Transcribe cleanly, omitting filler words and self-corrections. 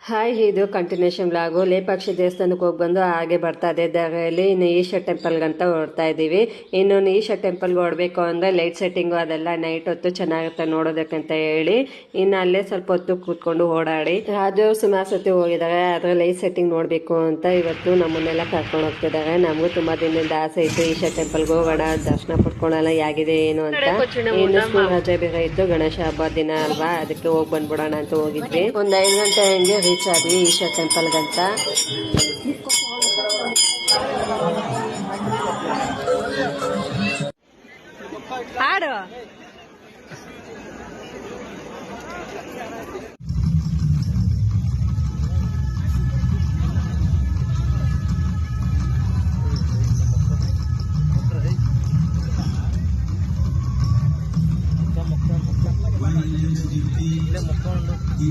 Hi, ಇದು continuation blog. Lepakshi ದೇವಸ್ಥಾನಕ್ಕೆ ಹೋಗಿ ಬಂದು ಹಾಗೆ ಬರ್ತಾ ಇದ್ದೆ ದಾರಿಯಲ್ಲಿ ಇನ್ನು ಈಶ್ವರ ಟೆಂಪಲ್ಗಂತ ಹೊರಡ್ತಾ ಇದ್ದೀವಿ. ಇನ್ನು ಈಶ್ವರ ಟೆಂಪಲ್ಗೆ ಹೊರಡಬೇಕು ಅಂದರೆ ಲೈಟ್ ಸೆಟ್ಟಿಂಗು ಅದೆಲ್ಲ ನೈಟ್ ಹೊತ್ತು ಚೆನ್ನಾಗಿರುತ್ತೆ ನೋಡೋದಕ್ಕಂತ ಹೇಳಿ ಇನ್ನು ಅಲ್ಲೇ ಸ್ವಲ್ಪ ಹೊತ್ತು ಕೂತ್ಕೊಂಡು ಓಡಾಡಿ ರಾಜು ಸುಮಾರು ಸತಿ ಹೋಗಿದ್ದಾರೆ. ಆದರೆ ಲೈಟ್ ಸೆಟ್ಟಿಂಗ್ ನೋಡಬೇಕು ಅಂತ ಇವತ್ತು ನಮ್ಮನ್ನೆಲ್ಲ ಕರ್ಕೊಂಡು ಹೋಗ್ತಿದ್ದಾರೆ. ನಮಗೂ ತುಂಬ ದಿನದಿಂದ ಆಸೆ ಇತ್ತು ಈಶ್ವರ ಟೆಂಪಲ್ಗೆ ಹೋಗೋಣ, ದರ್ಶನ ಪಡ್ಕೊಳ್ಳೋಣ ಹೇಗಿದೆ ಏನು ಅಂತ. ಇನ್ನು ಸ್ಕೂಲ್ ರಜೆ ಬೇರೆ ಇತ್ತು, ಗಣೇಶ ಹಬ್ಬ ದಿನ ಅಲ್ವಾ, ಅದಕ್ಕೆ ಹೋಗಿ ಬಂದ್ಬಿಡೋಣ ಅಂತ ಹೋಗಿದ್ವಿ. ಒಂದು 5 ಗಂಟೆ ಹಂಗೆ ರೀಚ್ ಆದ್ವಿ ಈಶ್ವರ ಟೆಂಪಲ್ಗಂತ. ಹಾಡು Di